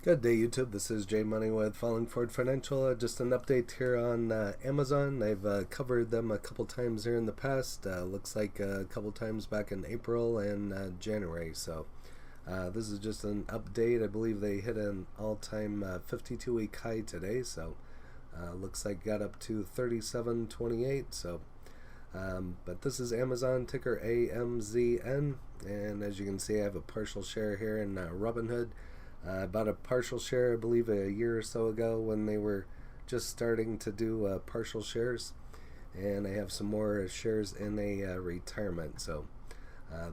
Good day, YouTube. This is Jay Money with Falling Forward Financial. Just an update here on Amazon. I've covered them a couple times here in the past. Looks like a couple times back in April and January. So this is just an update. I believe they hit an all-time 52-week high today. So looks like got up to 37.28. So, but this is Amazon, ticker AMZN, and as you can see, I have a partial share here in Robinhood. Bought a partial share, I believe, a year or so ago when they were just starting to do partial shares, and I have some more shares in a retirement, so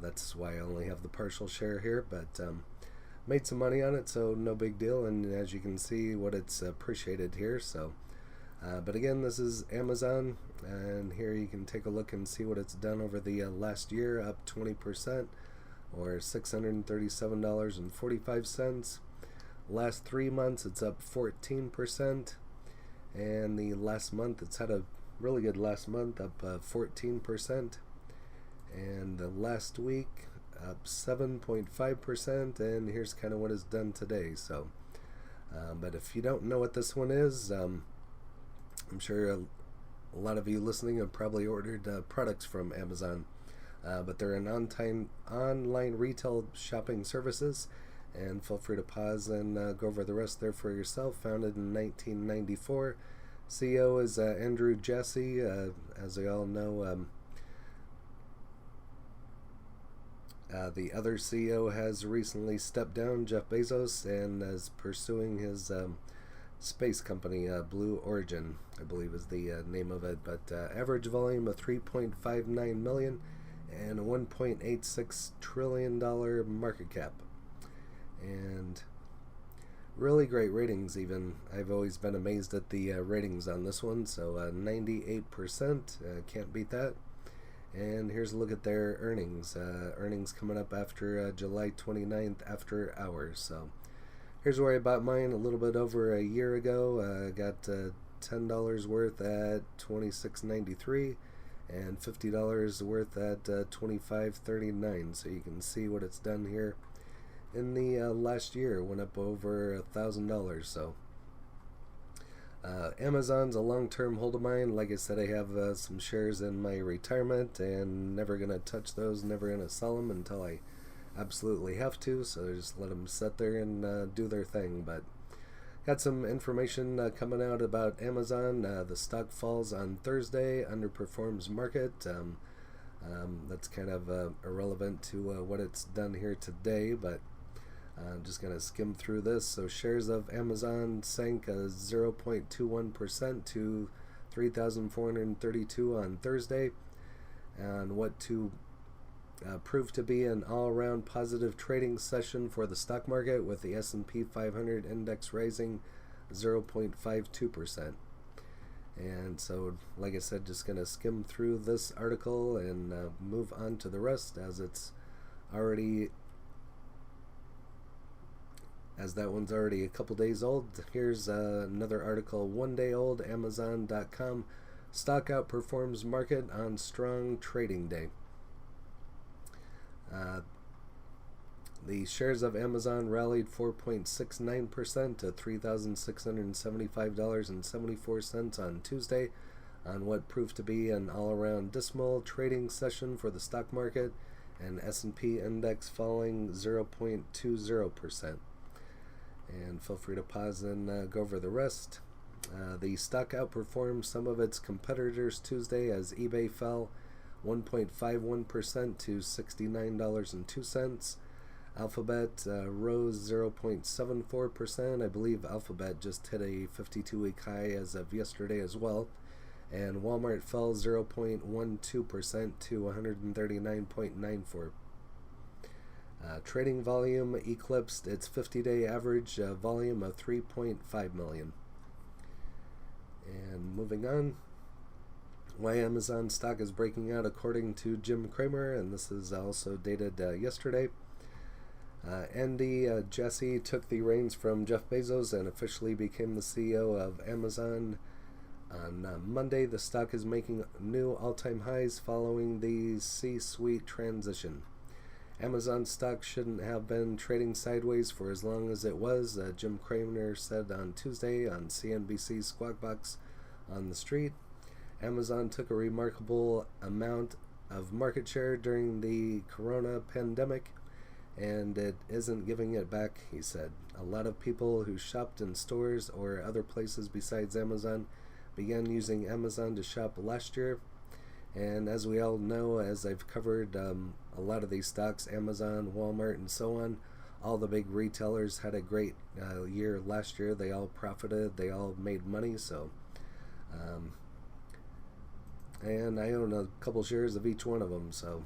that's why I only have the partial share here, but made some money on it, so no big deal. And as you can see, what it's appreciated here. So but again, this is Amazon, and here you can take a look and see what it's done over the last year, up 20%, or $637.45. Last 3 months it's up 14%, and the last month it's had a really good last month, up 14%, and the last week up 7.5%. and here's kind of what it's done today. So but if you don't know what this one is, I'm sure a lot of you listening have probably ordered products from Amazon. But they're an online retail shopping services, and feel free to pause and go over the rest there for yourself. Founded in 1994. CEO is Andrew Jassy. As we all know, the other CEO has recently stepped down, Jeff Bezos, and is pursuing his space company, Blue Origin, I believe is the name of it. But average volume of 3.59 million. And a $1.86 trillion market cap, and really great ratings. Even I've always been amazed at the ratings on this one. So 98%, can't beat that. And here's a look at their earnings. Earnings coming up after July 29th after hours. So here's where I bought mine a little bit over a year ago. Got $10 worth at $26.93. and $50 worth at $25.39. So you can see what it's done here in the last year. Went up over $1,000. So Amazon's a long-term hold of mine. Like I said, I have some shares in my retirement, and never gonna touch those, never gonna sell them until I absolutely have to. So just let them sit there and do their thing. But got some information coming out about Amazon. The stock falls on Thursday, underperforms market. That's kind of irrelevant to what it's done here today, but I'm just going to skim through this. So shares of Amazon sank 0.21% to 3,432 on Thursday, and what to proved to be an all-around positive trading session for the stock market, with the S&P 500 index rising 0.52%. And so, like I said, just going to skim through this article and move on to the rest, as it's already, as that one's already a couple days old. Here's another article, 1 day old. Amazon.com stock outperforms market on strong trading day. The shares of Amazon rallied 4.69% to $3,675.74 on Tuesday, on what proved to be an all-around dismal trading session for the stock market, and S&P index falling 0.20%. And feel free to pause and go over the rest. The stock outperformed some of its competitors Tuesday, as eBay fell 1.51% to $69.02. Alphabet rose 0.74%. I believe Alphabet just hit a 52-week high as of yesterday as well. And Walmart fell 0.12% to $139.94. Trading volume eclipsed its 50-day average volume of 3.5 million. And moving on, why Amazon stock is breaking out according to Jim Cramer, and this is also dated yesterday. Andy Jassy took the reins from Jeff Bezos and officially became the CEO of Amazon on Monday. The stock is making new all-time highs following the C-suite transition. Amazon stock shouldn't have been trading sideways for as long as it was, Jim Cramer said on Tuesday on CNBC's Squawk Box on the Street. Amazon took a remarkable amount of market share during the corona pandemic, and it isn't giving it back, he said. A lot of people who shopped in stores or other places besides Amazon began using Amazon to shop last year. And as we all know, as I've covered a lot of these stocks, Amazon, Walmart, and so on, all the big retailers had a great year last year. They all profited. They all made money. So, and I own a couple shares of each one of them. So,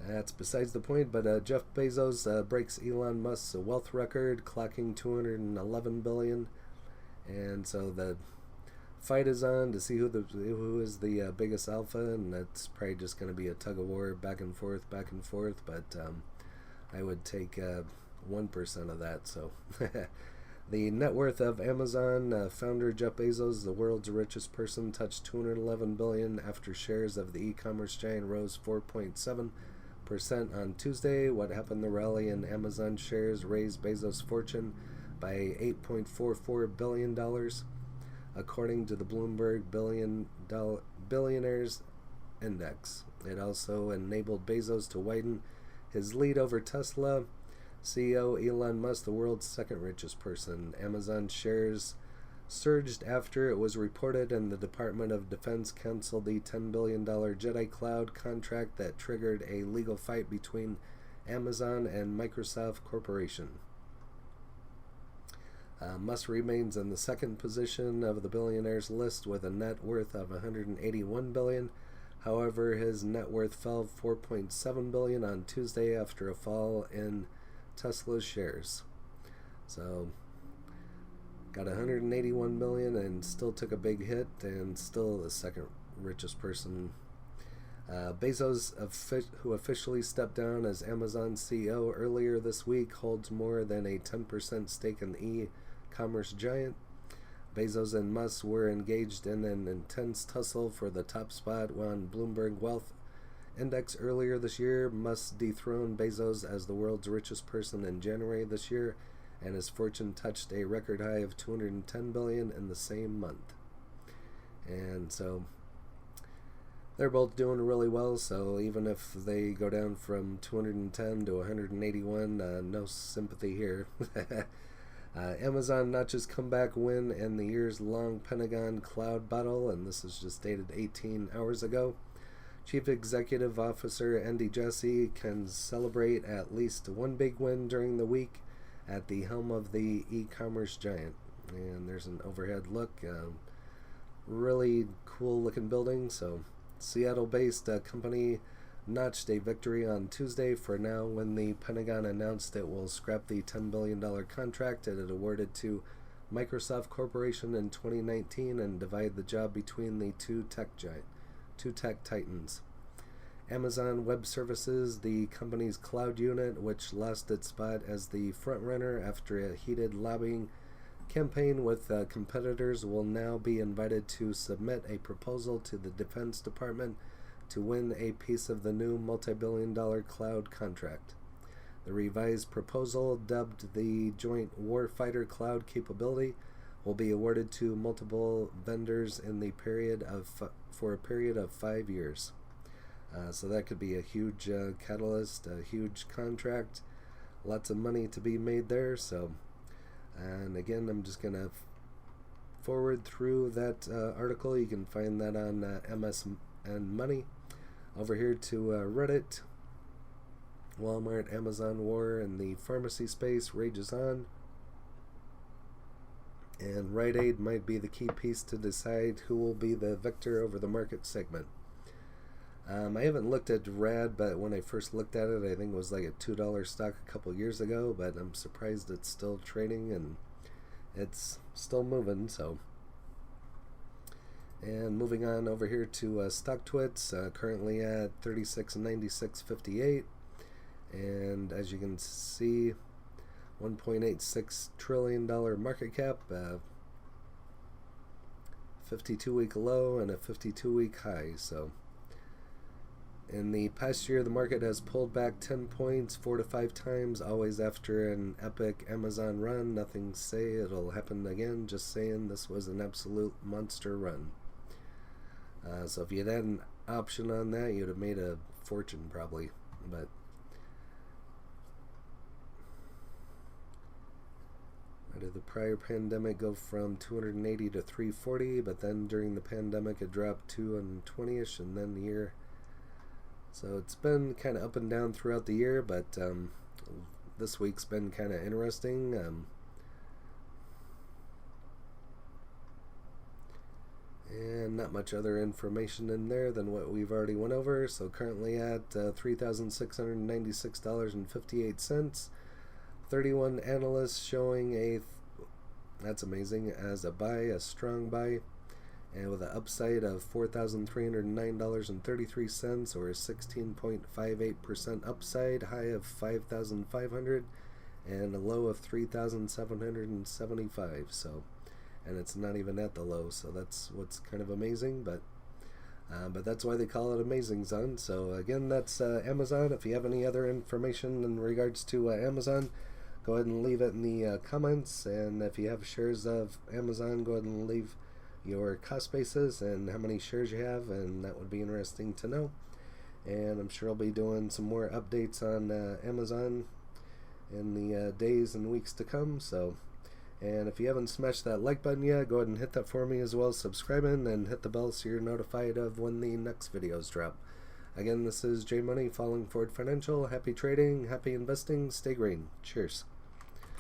that's besides the point. But Jeff Bezos breaks Elon Musk's wealth record, clocking $211 billion. And so the fight is on to see who is the biggest alpha, and that's probably just going to be a tug of war, back and forth. But I would take 1% of that. So the net worth of Amazon founder Jeff Bezos, the world's richest person, touched $211 billion after shares of the e-commerce giant rose 4.7% on Tuesday. What happened? The rally in Amazon shares raised Bezos' fortune by $8.44 billion. According to the Bloomberg Billionaires Index. It also enabled Bezos to widen his lead over Tesla CEO Elon Musk, the world's second richest person. Amazon shares surged after it was reported and the Department of Defense canceled the $10 billion Jedi Cloud contract that triggered a legal fight between Amazon and Microsoft Corporation. Musk remains in the second position of the billionaires list with a net worth of $181 billion. However, his net worth fell $4.7 billion on Tuesday after a fall in Tesla's shares. So, got $181 billion and still took a big hit, and still the second richest person. Bezos, who officially stepped down as Amazon CEO earlier this week, holds more than a 10% stake in the e-commerce giant. Bezos and Musk were engaged in an intense tussle for the top spot on Bloomberg Wealth Index earlier this year. Musk dethroned Bezos as the world's richest person in January this year, and his fortune touched a record high of $210 billion in the same month. And so they're both doing really well, so even if they go down from 210 to 181, no sympathy here. Amazon notches comeback win in the years-long Pentagon cloud battle, and this is just dated 18 hours ago. Chief Executive Officer Andy Jassy can celebrate at least one big win during the week at the helm of the e-commerce giant. And there's an overhead look. Really cool-looking building. So, Seattle-based company notched a victory on Tuesday for now when the Pentagon announced it will scrap the $10 billion contract it had awarded to Microsoft Corporation in 2019 and divide the job between the two tech titans. Amazon Web Services, the company's cloud unit, which lost its spot as the frontrunner after a heated lobbying campaign with competitors, will now be invited to submit a proposal to the Defense Department to win a piece of the new multi-billion-dollar cloud contract. The revised proposal, dubbed the Joint Warfighter Cloud Capability, will be awarded to multiple vendors in the for a period of 5 years. So that could be a huge catalyst, a huge contract, lots of money to be made there. So, and again, I'm just gonna forward through that article. You can find that on MSN Money. Over here to Reddit. Walmart, Amazon war in the pharmacy space rages on. And Rite Aid might be the key piece to decide who will be the victor over the market segment. I haven't looked at RAD, but when I first looked at it, I think it was like a $2 stock a couple years ago, but I'm surprised it's still trading and it's still moving, so. And moving on over here to StockTwits, currently at 36.9658, and as you can see, $1.86 trillion market cap, 52-week low and a 52-week high. So In the past year, the market has pulled back 10 points 4 to 5 times, always after an epic Amazon run. Nothing to say it'll happen again, just saying this was an absolute monster run. So if you had an option on that, you'd have made a fortune probably. But why did the prior pandemic go from 280 to 340? But then during the pandemic, it dropped 220ish, and then the year. So it's been kind of up and down throughout the year, but this week's been kind of interesting. And not much other information in there than what we've already went over. So currently at $3,696.58. 31 analysts showing that's amazing, as a buy, a strong buy. And with an upside of $4,309.33, or a 16.58% upside, high of $5,500, and a low of $3,775. So, and it's not even at the low, so that's what's kind of amazing. But that's why they call it Amazing Zone. So again, that's Amazon. If you have any other information in regards to Amazon, go ahead and leave it in the comments. And if you have shares of Amazon, go ahead and leave your cost basis and how many shares you have, and that would be interesting to know. And I'm sure I'll be doing some more updates on Amazon in the days and weeks to come. So, and if you haven't smashed that like button yet, go ahead and hit that for me, as well as subscribing and hit the bell so you're notified of when the next videos drop. Again, this is J Money, Falling Forward Financial. Happy trading, happy investing, stay green. Cheers.